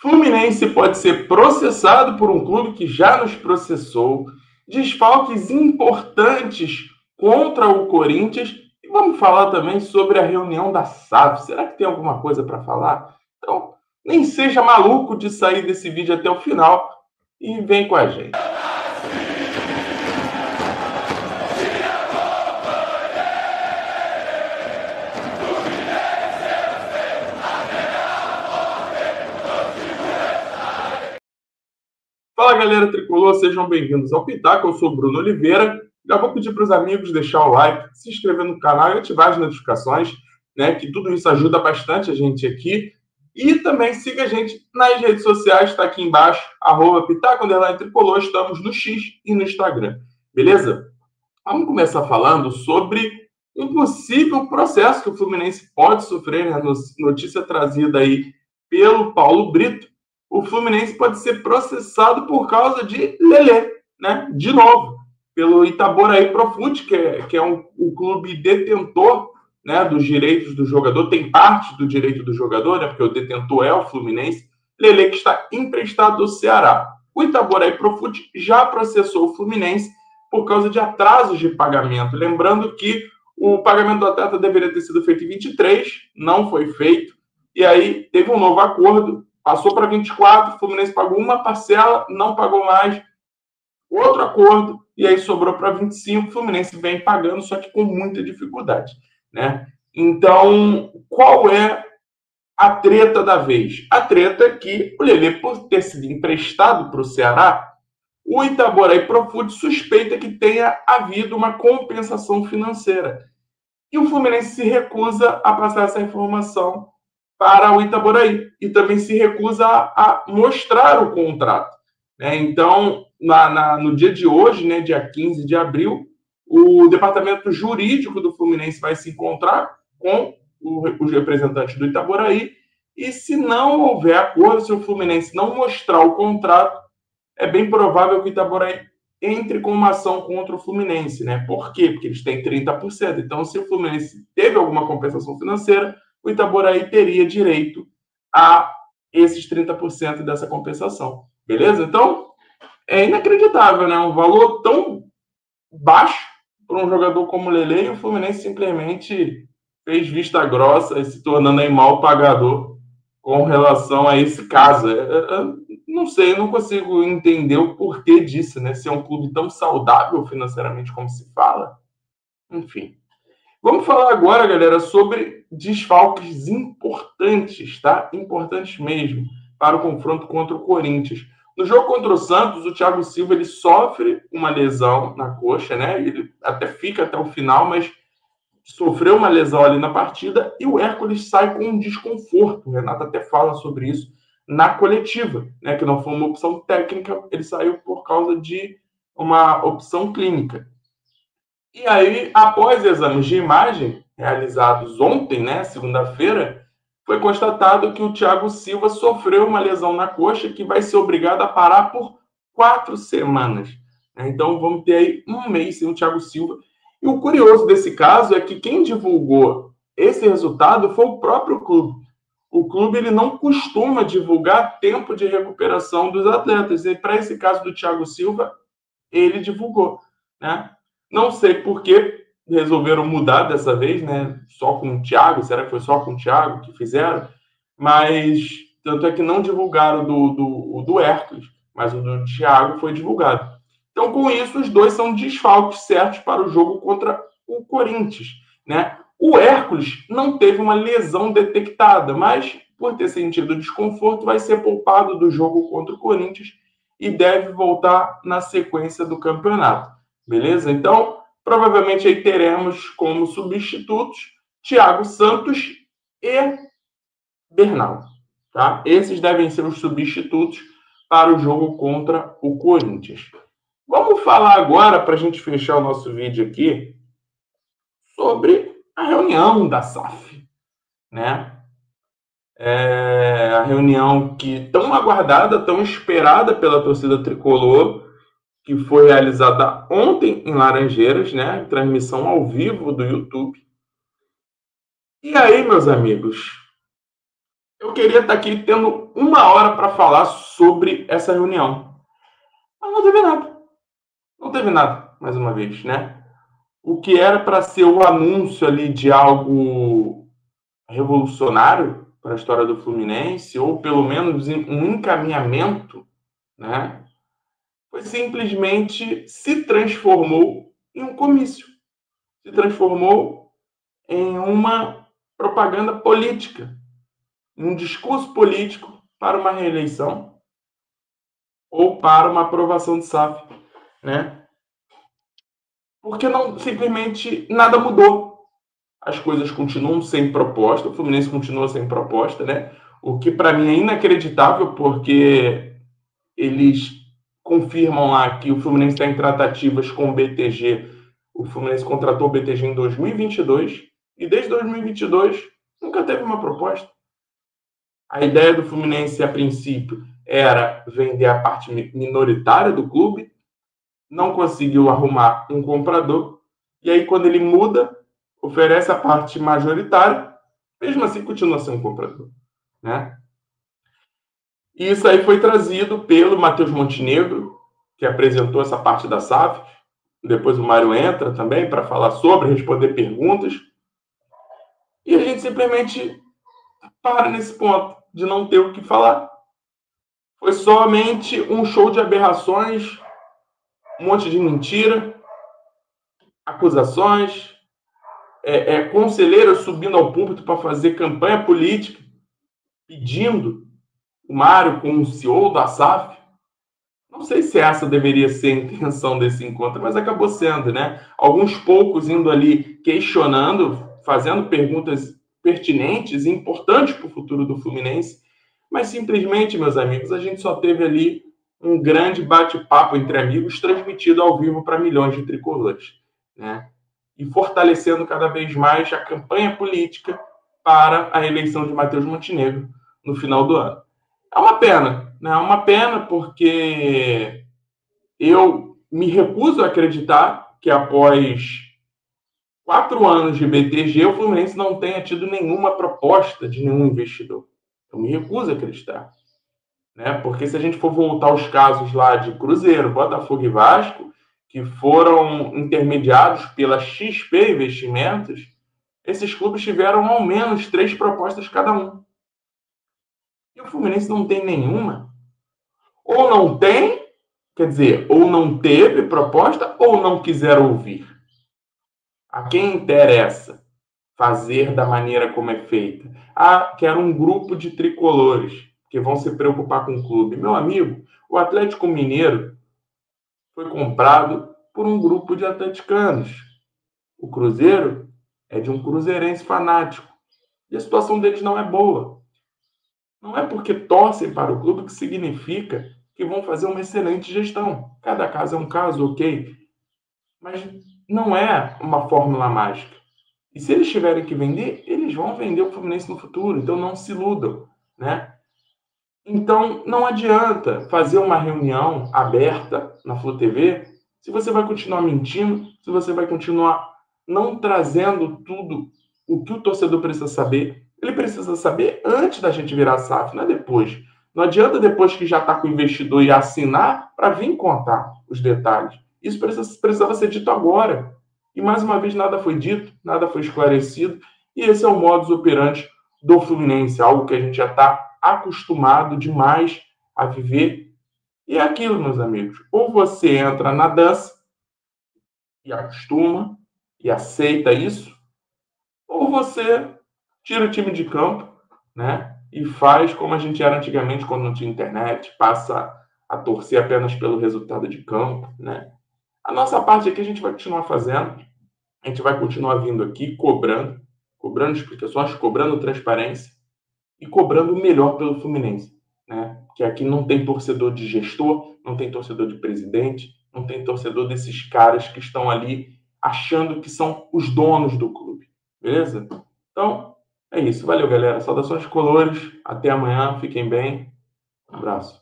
Fluminense pode ser processado por um clube que já nos processou. Desfalques importantes contra o Corinthians. E vamos falar também sobre a reunião da SAF. Será que tem alguma coisa para falar? Então, nem seja maluco de sair desse vídeo até o final e vem com a gente. Fala galera tricolor, sejam bem-vindos ao Pitaco, eu sou o Bruno Oliveira. Já vou pedir para os amigos deixar o like, se inscrever no canal e ativar as notificações, né? Que tudo isso ajuda bastante a gente aqui. E também siga a gente nas redes sociais, está aqui embaixo, @Pitaco_Tricolor, estamos no X e no Instagram, beleza? Vamos começar falando sobre um possível processo que o Fluminense pode sofrer, né? Notícia trazida aí pelo Paulo Brito. O Fluminense pode ser processado por causa de Lelê, né? De novo, pelo Itaboraí Profut, que é um clube detentor, né, dos direitos do jogador, tem parte do direito do jogador, né, porque o detentor é o Fluminense. Lelê que está emprestado ao Ceará. O Itaboraí Profut já processou o Fluminense por causa de atrasos de pagamento. Lembrando que o pagamento do atleta deveria ter sido feito em 23, não foi feito, e aí teve um novo acordo. Passou para 24, o Fluminense pagou uma parcela, não pagou mais, outro acordo, e aí sobrou para 25, o Fluminense vem pagando, só que com muita dificuldade, né? Então, qual é a treta da vez? A treta é que o Lelê, por ter sido emprestado para o Ceará, o Itaboraí Profut suspeita que tenha havido uma compensação financeira. E o Fluminense se recusa a passar essa informação para o Itaboraí e também se recusa a mostrar o contrato, né? Então, no dia de hoje, né, dia 15 de abril, o departamento jurídico do Fluminense vai se encontrar com os representantes do Itaboraí e, se não houver acordo, se o Fluminense não mostrar o contrato, é bem provável que o Itaboraí entre com uma ação contra o Fluminense, né? Por quê? Porque eles têm 30%. Então, se o Fluminense teve alguma compensação financeira, o Itaboraí teria direito a esses 30% dessa compensação. Beleza? Então, é inacreditável, né? Um valor tão baixo para um jogador como o Lelê, e o Fluminense simplesmente fez vista grossa, se tornando aí mal pagador com relação a esse caso. Eu não sei, eu não consigo entender o porquê disso, né? Se é um clube tão saudável financeiramente como se fala. Enfim. Vamos falar agora, galera, sobre desfalques importantes, tá? Importantes mesmo, para o confronto contra o Corinthians. No jogo contra o Santos, o Thiago Silva ele sofre uma lesão na coxa, né? Ele até fica até o final, mas sofreu uma lesão ali na partida e o Hércules sai com um desconforto. O Renato até fala sobre isso na coletiva, né? Que não foi uma opção técnica, ele saiu por causa de uma opção clínica. E aí, após exames de imagem realizados ontem, né, segunda-feira, foi constatado que o Thiago Silva sofreu uma lesão na coxa que vai ser obrigado a parar por 4 semanas. Então, vamos ter aí um mês sem o Thiago Silva. E o curioso desse caso é que quem divulgou esse resultado foi o próprio clube. O clube ele não costuma divulgar tempo de recuperação dos atletas. E para esse caso do Thiago Silva, ele divulgou, né? Não sei por que resolveram mudar dessa vez, né? Só com o Thiago, será que foi só com o Thiago que fizeram? Mas, tanto é que não divulgaram do Hércules, mas o do Thiago foi divulgado. Então, com isso, os dois são desfalques certos para o jogo contra o Corinthians, né? O Hércules não teve uma lesão detectada, mas, por ter sentido desconforto, vai ser poupado do jogo contra o Corinthians e deve voltar na sequência do campeonato. Beleza? Então, provavelmente aí teremos como substitutos Thiago Santos e Bernal. Tá? Esses devem ser os substitutos para o jogo contra o Corinthians. Vamos falar agora, para a gente fechar o nosso vídeo aqui, sobre a reunião da SAF. Né? A reunião que tão aguardada, tão esperada pela torcida tricolor, que foi realizada ontem em Laranjeiras, né? Transmissão ao vivo do YouTube. E aí, meus amigos, Eu queria estar aqui tendo 1 hora para falar sobre essa reunião. Mas não teve nada. Não teve nada, mais uma vez, né? O que era para ser o anúncio ali de algo revolucionário para a história do Fluminense, ou pelo menos um encaminhamento, né? Foi simplesmente se transformou em um comício. Se transformou em uma propaganda política, em um discurso político para uma reeleição ou para uma aprovação de SAF, né? Porque não, simplesmente nada mudou. As coisas continuam sem proposta, o Fluminense continua sem proposta, né? O que para mim é inacreditável, porque eles confirmam lá que o Fluminense está em tratativas com o BTG. O Fluminense contratou o BTG em 2022 e desde 2022 nunca teve uma proposta. A ideia do Fluminense, a princípio, era vender a parte minoritária do clube, não conseguiu arrumar um comprador, e aí quando ele muda, oferece a parte majoritária, mesmo assim continua sendo um comprador, né? E isso aí foi trazido pelo Matheus Montenegro, que apresentou essa parte da SAF. Depois o Mário entra também para falar sobre, responder perguntas. E a gente simplesmente para nesse ponto de não ter o que falar. Foi somente um show de aberrações, um monte de mentira, acusações, conselheiros subindo ao púlpito para fazer campanha política, pedindo o Mário como CEO da SAF. Não sei se essa deveria ser a intenção desse encontro, mas acabou sendo, né? Alguns poucos indo ali questionando, fazendo perguntas pertinentes e importantes para o futuro do Fluminense, mas simplesmente, meus amigos, a gente só teve ali um grande bate-papo entre amigos transmitido ao vivo para milhões de tricolores, né? E fortalecendo cada vez mais a campanha política para a eleição de Matheus Montenegro no final do ano. É uma pena, né? É uma pena porque eu me recuso a acreditar que após 4 anos de BTG, o Fluminense não tenha tido nenhuma proposta de nenhum investidor. Eu me recuso a acreditar, né? Porque se a gente for voltar aos casos lá de Cruzeiro, Botafogo e Vasco, que foram intermediados pela XP Investimentos, esses clubes tiveram ao menos 3 propostas cada um. E o Fluminense não tem nenhuma. Ou não tem, quer dizer, ou não teve proposta, ou não quiseram ouvir. A quem interessa fazer da maneira como é feita? Ah, quero um grupo de tricolores que vão se preocupar com o clube. Meu amigo, o Atlético Mineiro foi comprado por um grupo de atleticanos. O Cruzeiro é de um cruzeirense fanático. E a situação deles não é boa. Não é porque torcem para o clube que significa que vão fazer uma excelente gestão. Cada caso é um caso, ok. Mas não é uma fórmula mágica. E se eles tiverem que vender, eles vão vender o Fluminense no futuro. Então não se iludam, né? Então não adianta fazer uma reunião aberta na Flu TV se você vai continuar mentindo, se você vai continuar não trazendo tudo o que o torcedor precisa saber. Ele precisa saber antes da gente virar SAF, não é depois. Não adianta depois que já está com o investidor e assinar para vir contar os detalhes. Isso precisava ser dito agora. E mais uma vez nada foi dito, nada foi esclarecido. E esse é o modus operandi do Fluminense, algo que a gente já está acostumado demais a viver. E é aquilo, meus amigos. Ou você entra na dança e acostuma e aceita isso, ou você tira o time de campo, né? E faz como a gente era antigamente, quando não tinha internet, passa a torcer apenas pelo resultado de campo, né? A nossa parte aqui a gente vai continuar fazendo, a gente vai continuar vindo aqui cobrando explicações, cobrando transparência e cobrando o melhor pelo Fluminense, né? Que aqui não tem torcedor de gestor, não tem torcedor de presidente, não tem torcedor desses caras que estão ali achando que são os donos do clube, beleza? Então, é isso. Valeu, galera. Saudações colores. Até amanhã. Fiquem bem. Um abraço.